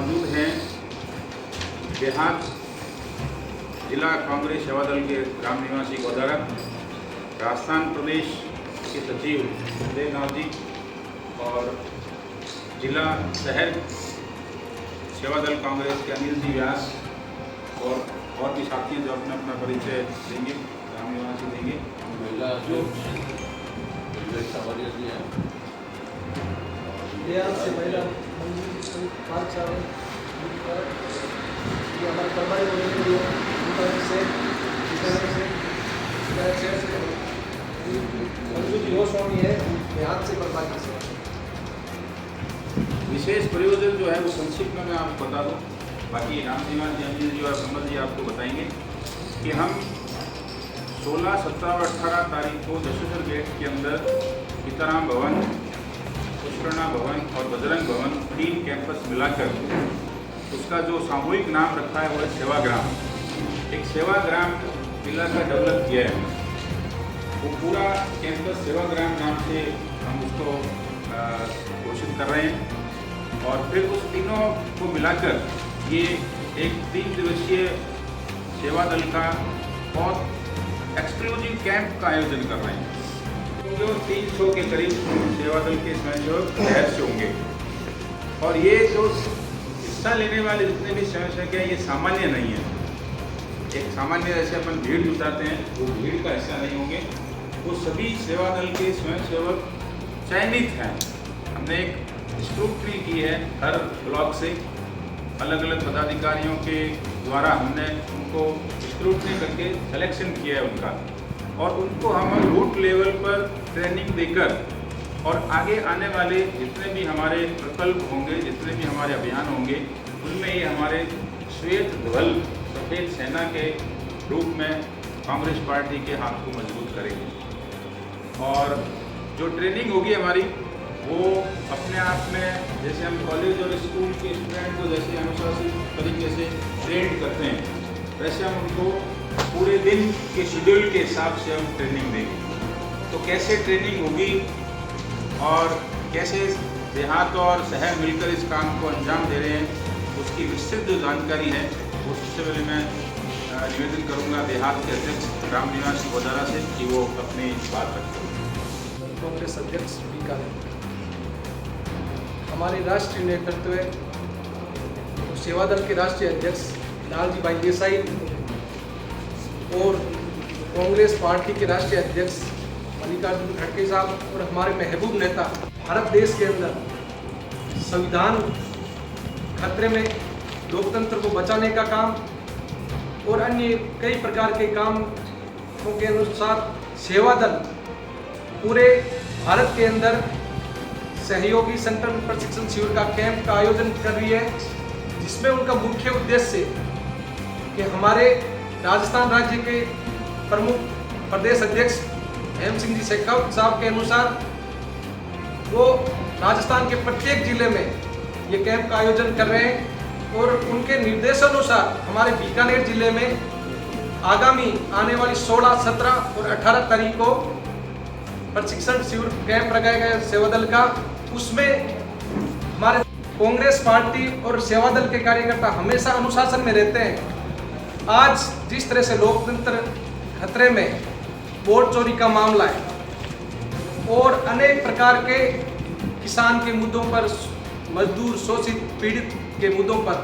मौजूद हैं देहात जिला कांग्रेस सेवा दल के ग्राम निवासी गोदारा, राजस्थान प्रदेश के सचिव देवनाथ जी और जिला शहर सेवा दल कांग्रेस के अनिल जी व्यास और भी साथी हैं जो अपना अपना परिचय देंगे, ग्राम निवासी देंगे। महिला जो सवालिया जी हैं से महिला पाँच साल हमारे परमारी गोस्वामी है देहात से परमारी से। विशेष प्रयोजन जो है वो संक्षिप्त में मैं आपको बता दूँ, बाकी राम निवास जी, अनिल जी और कमल जी आपको बताएंगे कि हम 16, 17 और 18 तारीख को दशेश्वर गेट के अंदर सीताराम भवन, पुष्करणा भवन और बजरंग भवन 3 कैंपस मिलाकर उसका जो सामूहिक नाम रखा है वो है सेवाग्राम। एक सेवाग्राम जिला का डेवलप किया है, वो पूरा कैंपस सेवाग्राम नाम से हम उसको घोषित कर रहे हैं। और फिर उस तीनों को मिलाकर ये एक 3 दिवसीय सेवा दल का बहुत एक्सक्लूसिव कैंप का आयोजन कर रहे हैं। जो 300 के करीब सेवा दल के स्वयंसेवक शहर से होंगे और ये जो हिस्सा लेने वाले जितने भी स्वयंसेवक हैं ये सामान्य नहीं है। एक सामान्य जैसे अपन भीड़ जुटाते हैं वो भीड़ का हिस्सा नहीं होंगे, वो सभी सेवा दल के स्वयंसेवक चयनित हैं। हमने एक स्क्रूटनी की है हर ब्लॉक से, अलग अलग पदाधिकारियों के द्वारा हमने उनको स्क्रूटनी करके सिलेक्शन किया है उनका, और उनको हम रूट लेवल पर ट्रेनिंग देकर और आगे आने वाले जितने भी हमारे प्रकल्प होंगे, जितने भी हमारे अभियान होंगे, उनमें ये हमारे श्वेत ध्वज सफ़ेद सेना के रूप में कांग्रेस पार्टी के हाथ को मजबूत करेंगे। और जो ट्रेनिंग होगी हमारी वो अपने आप में, जैसे हम कॉलेज और स्कूल के स्टूडेंट को जैसे अनुशासित तरीके से ट्रेन करते हैं, वैसे हम उनको पूरे दिन के शेड्यूल के हिसाब से हम ट्रेनिंग देंगे। तो कैसे ट्रेनिंग होगी और कैसे देहात और शहर मिलकर इस काम को अंजाम दे रहे हैं, उसकी विस्तृत जो जानकारी है वो सबसे पहले मैं निवेदन करूंगा देहात के अध्यक्ष राम निवास गोदारा से कि वो अपनी बात रखें। कांग्रेस अध्यक्ष बीकानेर, हमारे राष्ट्रीय नेतृत्व सेवा दल के राष्ट्रीय अध्यक्ष लालजी भाई देसाई और कांग्रेस पार्टी के राष्ट्रीय अध्यक्ष मल्लिकार्जुन खड़गे साहब और हमारे महबूब नेता, भारत देश के अंदर संविधान खतरे में, लोकतंत्र को बचाने का काम और अन्य कई प्रकार के कामों के अनुसार सेवा दल पूरे भारत के अंदर सहयोगी संगठन प्रशिक्षण शिविर का कैंप का आयोजन कर रही है, जिसमें उनका मुख्य उद्देश्य कि हमारे राजस्थान राज्य के प्रमुख प्रदेश अध्यक्ष हेम सिंह जी शेखावत साहब के अनुसार वो राजस्थान के प्रत्येक जिले में ये कैंप का आयोजन कर रहे हैं। और उनके निर्देशानुसार हमारे बीकानेर जिले में आगामी आने वाली 16, 17 और 18 तारीख को प्रशिक्षण शिविर कैंप लगाया गया सेवा दल का। उसमें हमारे कांग्रेस पार्टी और सेवा दल के कार्यकर्ता हमेशा अनुशासन में रहते हैं। आज जिस तरह से लोकतंत्र खतरे में, वोट चोरी का मामला है और अनेक प्रकार के किसान के मुद्दों पर, मजदूर, शोषित, पीड़ित के मुद्दों पर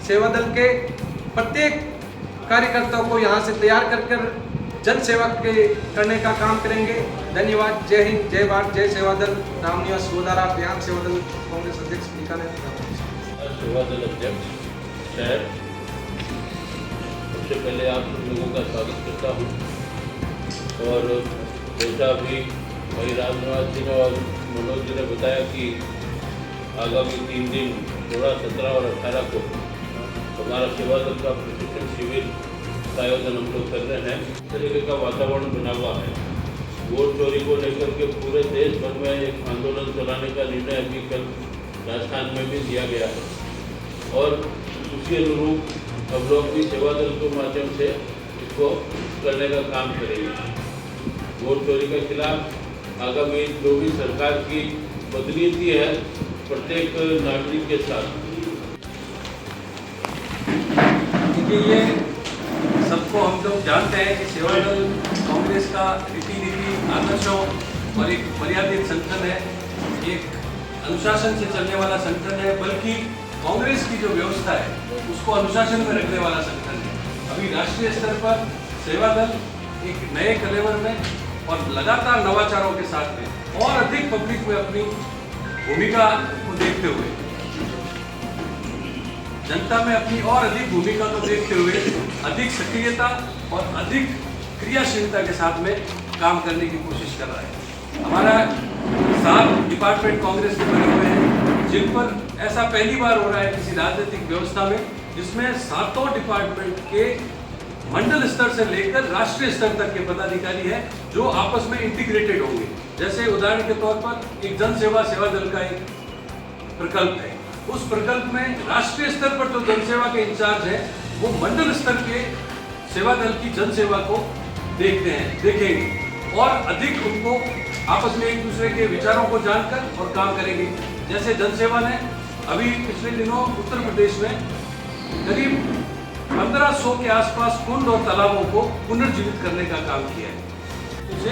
सेवा दल के प्रत्येक कार्यकर्ताओं को यहाँ से तैयार कर जन सेवा के करने का काम करेंगे। धन्यवाद। जय हिंद, जय भारत, जय सेवा दल। राम निवास गोदारा, देहात सेवा दल कांग्रेस अध्यक्ष बीकानेर। सेवा दल अध्यक्ष शहर, सबसे पहले आप लोगों का स्वागत करता हूँ। और जैसा अभी भाई राम निवास जी ने और मनोज जी ने बताया कि आगामी 3 दिन 16, 17 और 18 को हमारा सेवा दल का प्रशिक्षण शिविर का आयोजन हम लोग कर रहे हैं। इस तरीके का वातावरण बना हुआ है। वोट चोरी को लेकर के पूरे देश भर में एक आंदोलन चलाने का निर्णय अभी कल राजस्थान में भी लिया गया है और उसी अनुरूप हम लोग भी सेवा दल के माध्यम से इसको करने का काम करेंगे। वोट चोरी के खिलाफ आगामी जो भी सरकार की बदनीति है प्रत्येक नागरिक के साथ क्योंकि ये सबको हम लोग जानते हैं कि सेवा दल कांग्रेस का रीति नीति आदर्शों और एक मर्यादित संगठन है, एक अनुशासन से चलने वाला संगठन है, बल्कि कांग्रेस की जो व्यवस्था है उसको अनुशासन में रखने वाला संगठन है। अभी राष्ट्रीय स्तर पर सेवा दल एक नए कलेवर में और लगातार नवाचारों के साथ में और अधिक पब्लिक में अपनी भूमिका को देखते हुए, जनता में अपनी और अधिक भूमिका को देखते हुए अधिक सक्रियता और अधिक क्रियाशीलता के साथ में काम करने की कोशिश कर रहा है। हमारा 7 डिपार्टमेंट कांग्रेस के बने हुए हैं, जिन पर ऐसा पहली बार हो रहा है किसी राजनीतिक व्यवस्था में, जिसमें 7 डिपार्टमेंट के मंडल स्तर से लेकर राष्ट्रीय स्तर तक के पदाधिकारी हैं जो आपस में इंटीग्रेटेड होंगे। जैसे उदाहरण के तौर पर एक जन सेवा दल का एक प्रकल्प है, उस प्रकल्प में राष्ट्रीय स्तर पर जो जनसेवा के इंचार्ज है वो मंडल स्तर के सेवा दल की जनसेवा को देखेंगे और अधिक उनको आपस में एक दूसरे के विचारों को जानकर और काम करेंगे। जैसे जनसेवा ने अभी पिछले दिनों उत्तर प्रदेश में करीब 1500 के आसपास कुंड और तालाबों को पुनर्जीवित करने का काम किया है, उसे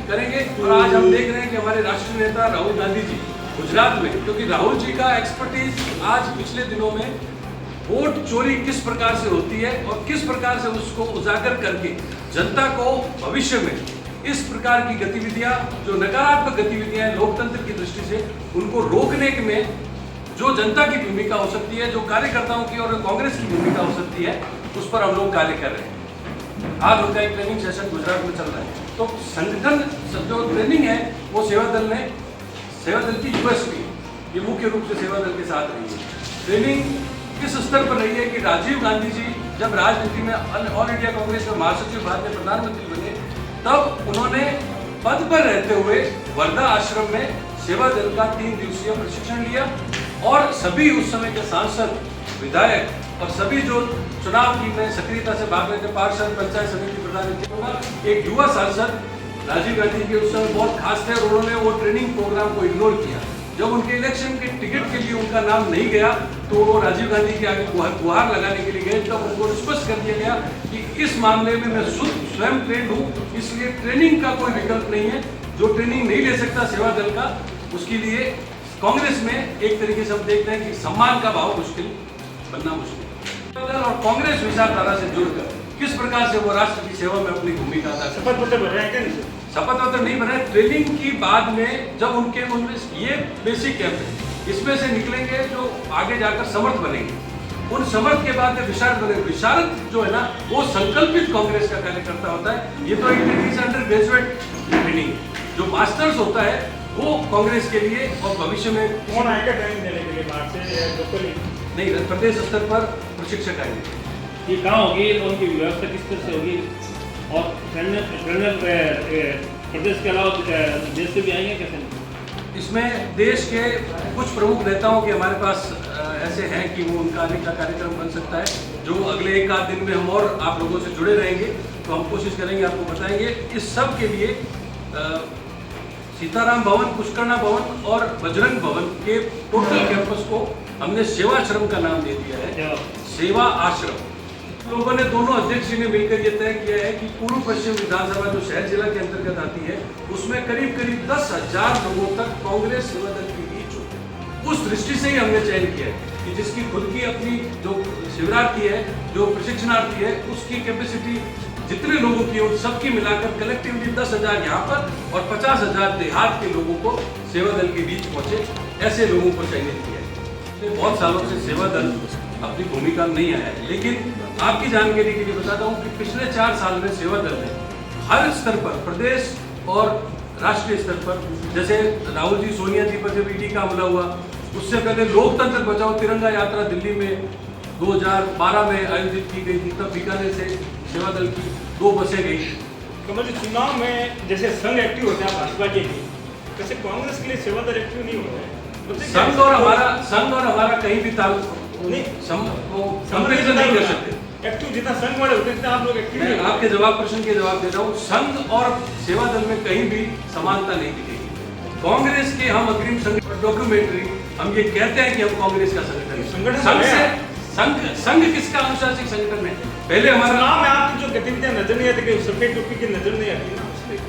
करेंगे। और आज हम देख रहे हैं कि हमारे राष्ट्रीय नेता राहुल गांधी जी गुजरात में, क्योंकि राहुल जी का एक्सपर्टीज आज पिछले दिनों में वोट चोरी किस प्रकार से होती है और किस प्रकार से उसको उजागर करके जनता को भविष्य में इस प्रकार की गतिविधियां, जो नकारात्मक गतिविधियां हैं लोकतंत्र की दृष्टि से, उनको रोकने में जो जनता की भूमिका हो सकती है, जो कार्यकर्ताओं की और कांग्रेस की भूमिका हो सकती है, उस पर हम लोग कार्य कर रहे हैं। आज उनका एक ट्रेनिंग सेशन गुजरात में चल रहा है। तो संगठन जो ट्रेनिंग है वो सेवा दल की यूएसपी, ये मुख्य रूप से सेवा दल के साथ रही है। ट्रेनिंग इस स्तर पर रही है कि राजीव गांधी जी जब राजनीति में ऑल इंडिया कांग्रेस में महासचिव बाद में प्रधानमंत्री बने, तब उन्होंने पद पर रहते हुए वर्धा आश्रम में सेवा दल का 3 दिवसीय प्रशिक्षण लिया और सभी उस समय के सांसद, विधायक और सभी जो चुनाव की में सक्रियता से भाग रहे थे, पार्षद, पंचायत समिति प्रधान, एक युवा सांसद राजीव गांधी के उस समय बहुत खास थे और उन्होंने वो ट्रेनिंग प्रोग्राम को इग्नोर किया। जब उनके इलेक्शन के टिकट के लिए उनका नाम नहीं गया तो वो राजीव गांधी के आगे गुहार लगाने के लिए गए, तब उनको स्पष्ट कर दिया गया कि इस मामले में मैं स्वयं ट्रेंड हूँ, इसलिए ट्रेनिंग का कोई विकल्प नहीं है। जो ट्रेनिंग नहीं ले सकता सेवा दल का, उसके लिए कांग्रेस में एक तरीके से हम देखते हैं कि सम्मान का भाव बनना मुश्किल। सेवा दल और कांग्रेस विचारधारा से जुड़कर किस प्रकार से वो राष्ट्र की सेवा में अपनी भूमिका अदा कर, शपथ पत्र भर रहे हैं। शपथ पत्र नहीं बने, ट्रेनिंग की बाद में जब उनमें ये बेसिक कैंप है, इसमें से निकलेंगे जो आगे जाकर समर्थ बनेंगे, उन समर्थ के बाद विशारद बने। विशारद जो है ना, वो संकल्पित कांग्रेस का कार्यकर्ता होता है। ये तो एक अंडर ग्रेजुएट ट्रेनिंग, जो मास्टर्स होता है वो कांग्रेस के लिए और भविष्य में कौन आएगा ट्रेनिंग देने के लिए, बाहर से या लोकली? नहीं, प्रदेश स्तर पर प्रशिक्षक आएंगे। ये कहाँ होगी, उनकी व्यवस्था किस तरह से होगी? और ट्रेनर प्रदेश के अलावा देश से भी आएंगे कैसे? इसमें देश के कुछ प्रमुख नेताओं के हमारे पास ऐसे हैं कि वो उनका आने का कार्यक्रम बन सकता है, जो अगले 1 आध दिन में हम और आप लोगों से जुड़े रहेंगे, तो हम कोशिश करेंगे, आपको बताएंगे। इस सब के लिए सीताराम भवन, पुष्करणा भवन और बजरंग भवन के टोटल कैंपस को हमने सेवाश्रम का नाम दे दिया है, सेवा आश्रम। लोगों ने, दोनों अध्यक्ष जी ने मिलकर ये तय किया है कि पूर्व पश्चिम विधानसभा जो शहर जिला के अंतर्गत आती है, उसमें करीब 10,000 लोगों तक कांग्रेस सेवा दल की रीच हो। उस दृष्टि से ही हमने चयन किया है कि जिसकी खुद की अपनी जो शिविरार्थी है, जो प्रशिक्षणार्थी है, उसकी कैपेसिटी जितने लोगों की उन सबकी मिलाकर कलेक्टिवली 10,000 यहाँ पर और 50,000 देहात के लोगों को सेवा दल के बीच पहुंचे, ऐसे लोगों को चयनित किया है। बहुत सालों से सेवा दल अपनी भूमिका नहीं आया है, लेकिन आपकी जानकारी के लिए बताता हूँ कि पिछले 4 साल में सेवा दल ने हर स्तर पर, प्रदेश और राष्ट्रीय स्तर पर, जैसे राहुल जी, सोनिया जी पर जब ईडी का हमला हुआ, उससे पहले लोकतंत्र बचाओ तिरंगा यात्रा दिल्ली में 2012 में आयोजित की गई थी, तब बीकानेर से सेवा दल की 2 बसें गई। कमल जी, चुनाव में जैसे संघ एक्टिव होते हैं भाजपा के लिए, कैसे कांग्रेस के लिए सेवा दल एक्टिव नहीं होते हैं? संघ और हमारा कहीं भी कंपेरिजन नहीं कर सकते। एक्टिव जितना संघ वाले होते हैं आप लोग एक्टिव नहीं। आपके प्रश्न के जवाब दे रहा हूँ। संघ और सेवा दल में कहीं भी समानता नहीं दिखेगी। कांग्रेस के हम अग्रिम संगठन डॉक्यूमेंट्री, हम ये कहते हैं कि हम कांग्रेस का संगठन है। संघ किसका अनुशासित संगठन है? पहले हमारा चुनाव में आपकी जो गतिविधियां नजर नहीं आती, सफेद टोपी की नजर नहीं आती ना,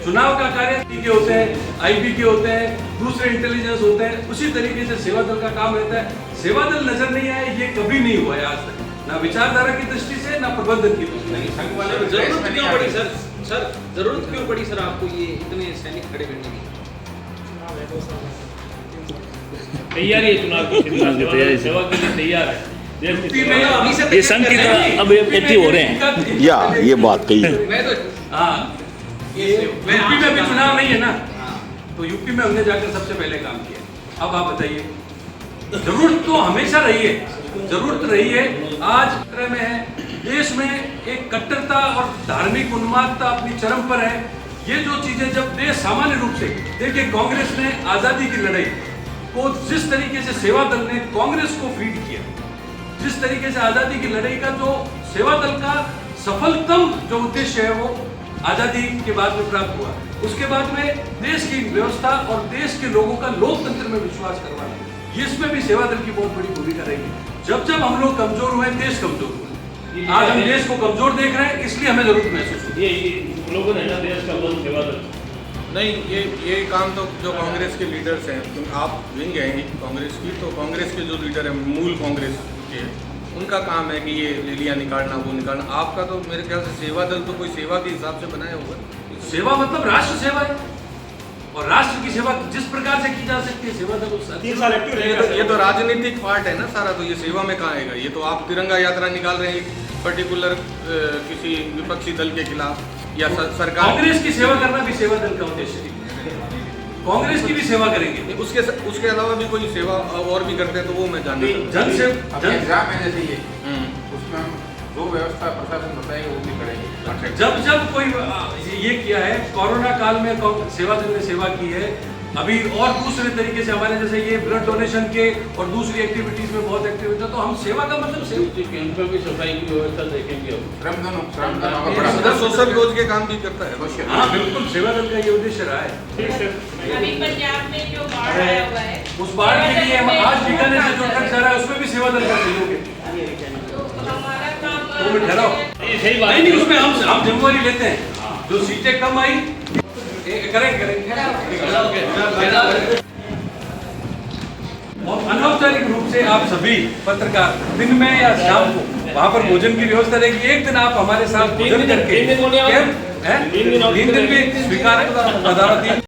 चुनाव का कार्य के होते हैं, आईबी के होते हैं, दूसरे इंटेलिजेंस होते हैं, उसी तरीके से सेवा दल का काम रहता है। सेवा दल नजर नहीं आए, ये कभी नहीं हुआ है आज तक, ना विचारधारा की दृष्टि से, ना प्रबंधन की दृष्टि से। संघ वाले जरूरत क्यों पड़ी सर जरूरत क्यों पड़ी सर आपको ये इतने सैनिक खड़े करने की? तैयारी है चुनाव की, सेवा के लिए तैयार है देश की यूपी सेवा। में अभी से ये संघ की तरह अब एक्टिव हो रहे हैं। या ये बात कही है। मैं तो हाँ, यूपी में अभी चुनाव नहीं है ना, तो यूपी में हमने जाकर सबसे पहले काम किया। अब आप बताइए, जरूरत तो हमेशा रही है, जरूरत रही है, आज खतरे में है। देश में एक कट्टरता और धार्मिक उन्मादता अपनी चरम पर है। ये जो चीजें जब देश सामान्य रूप से देखिए, कांग्रेस ने आजादी की लड़ाई को जिस तरीके से सेवा दल ने कांग्रेस को फीड किया, जिस तरीके से आजादी की लड़ाई का जो सेवा दल का सफलतम जो उद्देश्य है वो आजादी के बाद में प्राप्त हुआ, उसके बाद में देश की व्यवस्था और देश के लोगों का लोकतंत्र में विश्वास करवाना, इसमें भी सेवा दल की बहुत बड़ी भूमिका रही है। जब जब हम लोग कमजोर हुए, देश कमजोर हुआ। आज हम देश को कमजोर देख रहे हैं, इसलिए हमें जरूरत महसूस हुई। ये लोगों ने ना देश का बहुत सेवा दल। नहीं, ये काम तो जो कांग्रेस के लीडर्स हैं, आप विंग हैं कांग्रेस की, तो कांग्रेस के जो लीडर हैं मूल कांग्रेस के, उनका काम है कि ये रैलियाँ निकालना, वो निकालना। आपका तो मेरे ख्याल से सेवा दल तो कोई सेवा के हिसाब से बनाया होगा। सेवा मतलब राष्ट्र सेवा है, और राष्ट्र की सेवा जिस प्रकार से की जा सकती है, सेवा दल उस 3 साल एक्टिव रहेगा। ये तो राजनीतिक पार्ट है ना सारा, तो ये सेवा में कहाँ आएगा? ये तो आप तिरंगा यात्रा निकाल रहे हैं पर्टिकुलर किसी विपक्षी दल के खिलाफ, या सरकार। कांग्रेस की सेवा करना भी सेवा दल का उद्देश्य है। कांग्रेस की भी सेवा करेंगे। उसके अलावा भी कोई सेवा और भी करते हैं, तो वो मैं जानना चाहता हूँ। जन से अभी एग्जाम है जैसे ये, उसमें हम जो व्यवस्था प्रशासन बताएगा वो भी करेंगे। जब जब कोई ये किया है, कोरोना काल में सेवा दल ने सेवा की है। अभी और दूसरे तरीके से हमारे जैसे ये ब्लड डोनेशन के और दूसरी एक्टिविटीज में बहुत एक्टिव होता है, तो हम सेवा का मतलब सेवा। कैंप में भी सफाई की व्यवस्था देखेंगे हम। श्रमदान उधर सोशल रोज के काम भी करता है। हाँ बिल्कुल, सेवा दल का ये उद्देश्य रहा है। ठीक है। अभी पंजाब में जो बाढ़ आया हुआ है, उस बाढ़ के लिए हम आज बीकानेर से जो ट्रक जा रहा है, उसमें भी सेवा दल का सहयोग है। तो हमारा काम 2 मिनट ठहराओ। ये सही बात नहीं, है। उसमें हम जिम्मेवारी लेते हैं। जो सीटें कम आई करेंगे। और अनौपचारिक रूप से आप सभी पत्रकार दिन में या शाम को वहाँ पर भोजन की व्यवस्था रहेगी। एक दिन आप हमारे साथ भोजन करके 3 दिन भी स्वीकार है।